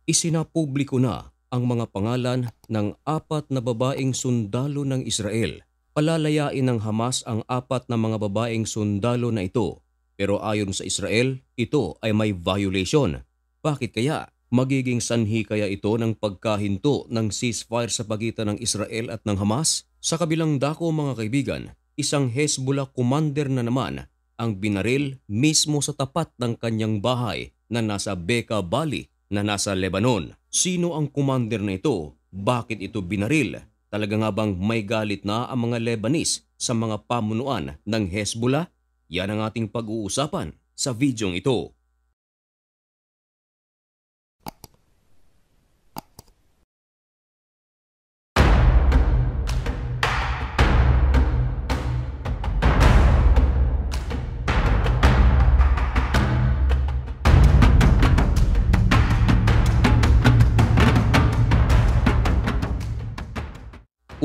Isinapubliko na ang mga pangalan ng apat na babaeng sundalo ng Israel. Palalayain ng Hamas ang apat na mga babaeng sundalo na ito. Pero ayon sa Israel, ito ay may violation. Bakit kaya? Magiging sanhi kaya ito ng pagkahinto ng ceasefire sa pagitan ng Israel at ng Hamas? Sa kabilang dako mga kaibigan, isang Hezbollah commander na naman ang binaril mismo sa tapat ng kanyang bahay na nasa Bekaa Valley na nasa Lebanon. Sino ang commander na ito? Bakit ito binaril? Talaga nga bang may galit na ang mga Lebanese sa mga pamunuan ng Hezbollah? Yan ang ating pag-uusapan sa videong ito.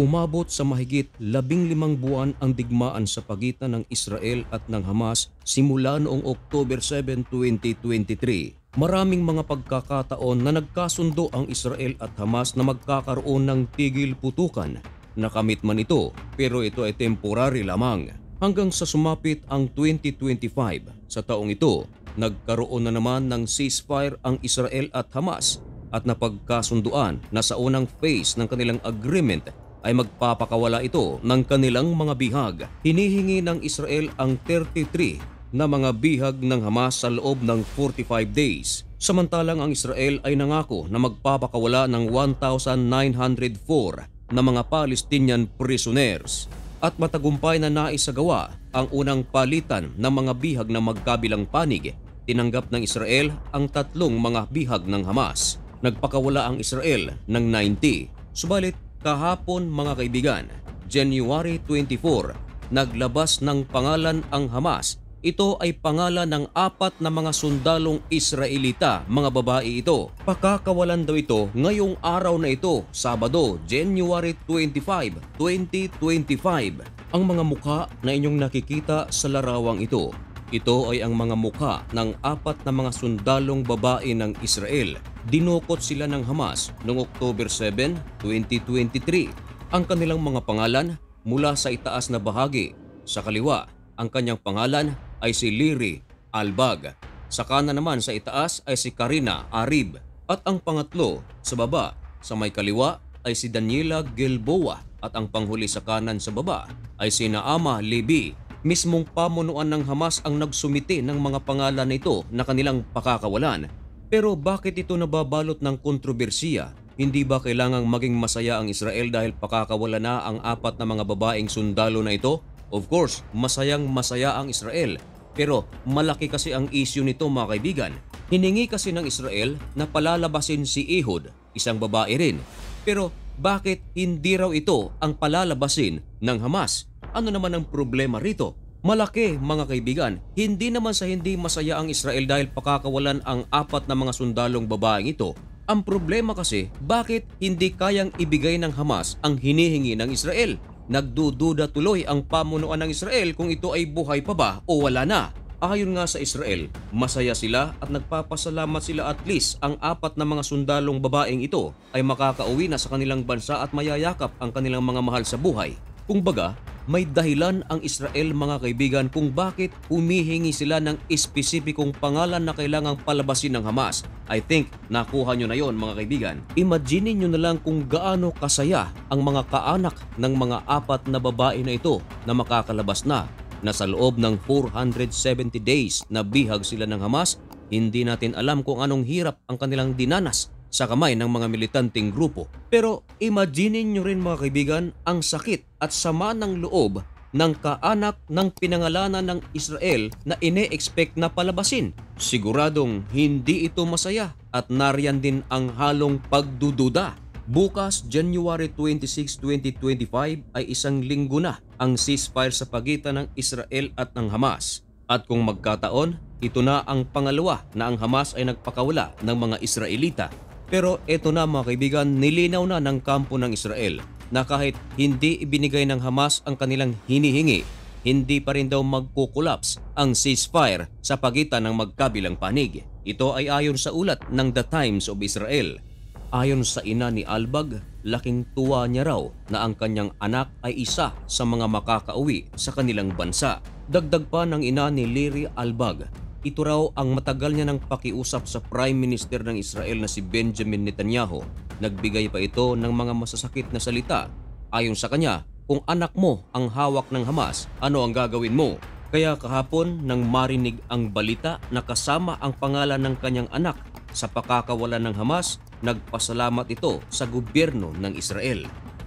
Umabot sa mahigit 15 buwan ang digmaan sa pagitan ng Israel at ng Hamas simula noong October 7, 2023. Maraming mga pagkakataon na nagkasundo ang Israel at Hamas na magkakaroon ng tigil putukan. Nakamit man ito, pero ito ay temporary lamang. Hanggang sa sumapit ang 2025, sa taong ito, nagkaroon na naman ng ceasefire ang Israel at Hamas at napagkasunduan na sa unang phase ng kanilang agreement ay magpapakawala ito ng kanilang mga bihag. Hinihingi ng Israel ang 33 na mga bihag ng Hamas sa loob ng 45 days. Samantalang ang Israel ay nangako na magpapakawala ng 1,904 na mga Palestinian prisoners. At matagumpay na naisagawa ang unang palitan ng mga bihag na magkabilang panig. Tinanggap ng Israel ang tatlong mga bihag ng Hamas. Nagpakawala ang Israel ng 90. Subalit kahapon mga kaibigan, January 24, naglabas ng pangalan ang Hamas. Ito ay pangalan ng apat na mga sundalong Israelita, mga babae ito. Pakakawalan daw ito ngayong araw na ito, Sabado, January 25, 2025. Ang mga mukha na inyong nakikita sa larawang ito, ito ay ang mga mukha ng apat na mga sundalong babae ng Israel. Dinukot sila ng Hamas noong October 7, 2023. Ang kanilang mga pangalan mula sa itaas na bahagi. Sa kaliwa, ang kanyang pangalan ay si Liri Albag. Sa kanan naman sa itaas ay si Karina Arib. At ang pangatlo sa baba, sa may kaliwa ay si Daniela Gilboa. At ang panghuli sa kanan sa baba ay si Naama Levi. Mismong pamunuan ng Hamas ang nagsumite ng mga pangalan nito na kanilang pakakawalan. Pero bakit ito nababalot ng kontrobersiya? Hindi ba kailangang maging masaya ang Israel dahil pakakawala na ang apat na mga babaeng sundalo na ito? Of course, masayang masaya ang Israel. Pero malaki kasi ang issue nito mga kaibigan. Hiningi kasi ng Israel na palalabasin si Ehud, isang babae rin. Pero bakit hindi raw ito ang palalabasin ng Hamas? Ano naman ang problema rito? Malaki mga kaibigan, hindi naman sa hindi masaya ang Israel dahil pakakawalan ang apat na mga sundalong babaeng ito. Ang problema kasi, bakit hindi kayang ibigay ng Hamas ang hinihingi ng Israel? Nagdududa tuloy ang pamunuan ng Israel kung ito ay buhay pa ba o wala na. Ayon nga sa Israel, masaya sila at nagpapasalamat sila at least ang apat na mga sundalong babaeng ito ay makakauwi na sa kanilang bansa at mayayakap ang kanilang mga mahal sa buhay. Kumbaga, may dahilan ang Israel mga kaibigan kung bakit humihingi sila ng espesipikong pangalan na kailangang palabasin ng Hamas. I think nakuha nyo na yon mga kaibigan. Imagine nyo na lang kung gaano kasaya ang mga kaanak ng mga apat na babae na ito na makakalabas na sa loob ng 470 days na bihag sila ng Hamas. Hindi natin alam kung anong hirap ang kanilang dinanas sa kamay ng mga militanteng grupo. Pero imagine nyo rin mga kaibigan ang sakit at sama ng loob ng kaanak ng pinangalanan ng Israel na ine-expect na palabasin. Siguradong hindi ito masaya at nariyan din ang halong pagdududa. Bukas, January 26, 2025 ay isang linggo na ang ceasefire sa pagitan ng Israel at ng Hamas. At kung magkataon, ito na ang pangalawa na ang Hamas ay nagpakawala ng mga Israelita. Pero ito na mga kaibigan, nilinaw na ng kampo ng Israel na kahit hindi ibinigay ng Hamas ang kanilang hinihingi, hindi pa rin daw magkukulaps ang ceasefire sa pagitan ng magkabilang panig. Ito ay ayon sa ulat ng The Times of Israel. Ayon sa ina ni Albag, laking tuwa niya raw na ang kanyang anak ay isa sa mga makakauwi sa kanilang bansa. Dagdag pa ng ina ni Liri Albag, ito raw ang matagal niya ng pakiusap sa Prime Minister ng Israel na si Benjamin Netanyahu. Nagbigay pa ito ng mga masasakit na salita. Ayon sa kanya, kung anak mo ang hawak ng Hamas, ano ang gagawin mo? Kaya kahapon nang marinig ang balita na kasama ang pangalan ng kanyang anak sa pakakawalan ng Hamas, nagpasalamat ito sa gobyerno ng Israel.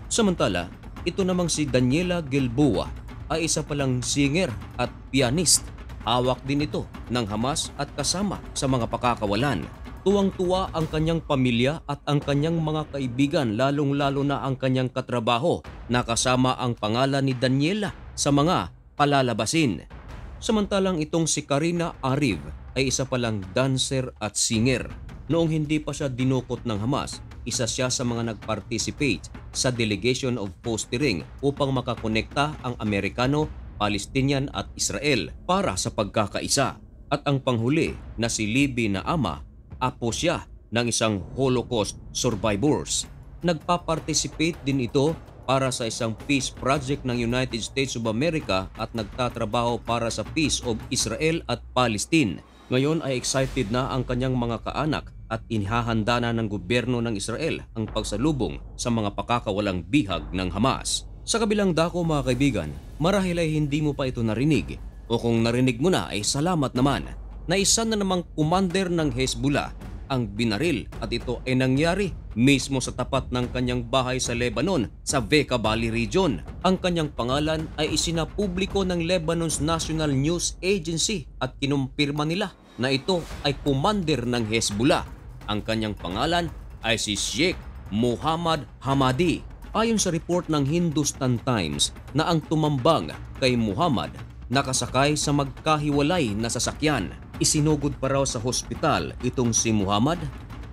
Samantala, ito namang si Daniela Gilboa ay isa palang singer at pianist. Hawak din ito ng Hamas at kasama sa mga pakakawalan. Tuwang-tuwa ang kanyang pamilya at ang kanyang mga kaibigan, lalong-lalo na ang kanyang katrabaho na kasama ang pangalan ni Daniela sa mga palalabasin. Samantalang itong si Karina Arif ay isa palang dancer at singer. Noong hindi pa siya dinukot ng Hamas, isa siya sa mga nag-participate sa Delegation of Fostering upang makakonekta ang Amerikano, Palestinian at Israel para sa pagkakaisa. At ang panghuli na si Libby na ama, apo siya ng isang Holocaust survivors. Nagpa-participate din ito para sa isang peace project ng United States of America at nagtatrabaho para sa peace of Israel at Palestine. Ngayon ay excited na ang kanyang mga kaanak at inihahanda na ng gobyerno ng Israel ang pagsalubong sa mga pakakawalang bihag ng Hamas. Sa kabilang dako mga kaibigan, marahil ay hindi mo pa ito narinig o kung narinig mo na ay salamat naman na isa na namang commander ng Hezbollah ang binaril at ito ay nangyari mismo sa tapat ng kanyang bahay sa Lebanon sa Bekaa Valley region. Ang kanyang pangalan ay isinapubliko ng Lebanon's National News Agency at kinumpirma nila na ito ay commander ng Hezbollah. Ang kanyang pangalan ay si Sheikh Muhammad Hamadi. Ayon sa report ng Hindustan Times na ang tumambang kay Muhammad nakasakay sa magkahiwalay na sasakyan. Isinugod pa raw sa hospital itong si Muhammad,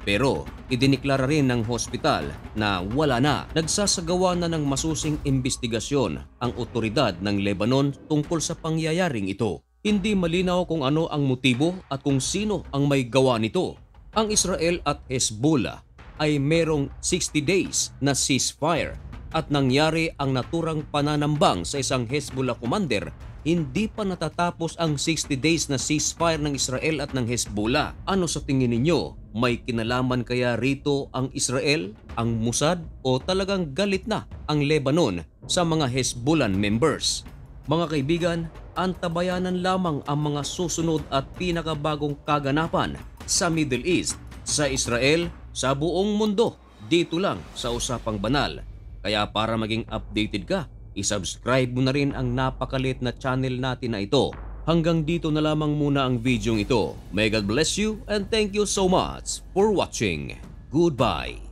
pero idiniklara rin ng hospital na wala na. Nagsasagawa na ng masusing investigasyon ang otoridad ng Lebanon tungkol sa pangyayaring ito. Hindi malinaw kung ano ang motibo at kung sino ang may gawa nito. Ang Israel at Hezbollah ay merong 60 days na ceasefire at nangyari ang naturang pananambang sa isang Hezbollah commander. Hindi pa natatapos ang 60 days na ceasefire ng Israel at ng Hezbollah. Ano sa tingin ninyo? May kinalaman kaya rito ang Israel, ang Mossad o talagang galit na ang Lebanon sa mga Hezbollah members? Mga kaibigan, antabayanan lamang ang mga susunod at pinakabagong kaganapan sa Middle East, sa Israel, sa buong mundo, dito lang sa Usapang Banal. Kaya para maging updated ka, i-subscribe mo na rin ang napakalit na channel natin na ito. Hanggang dito na lamang muna ang video ito. May God bless you and thank you so much for watching. Goodbye.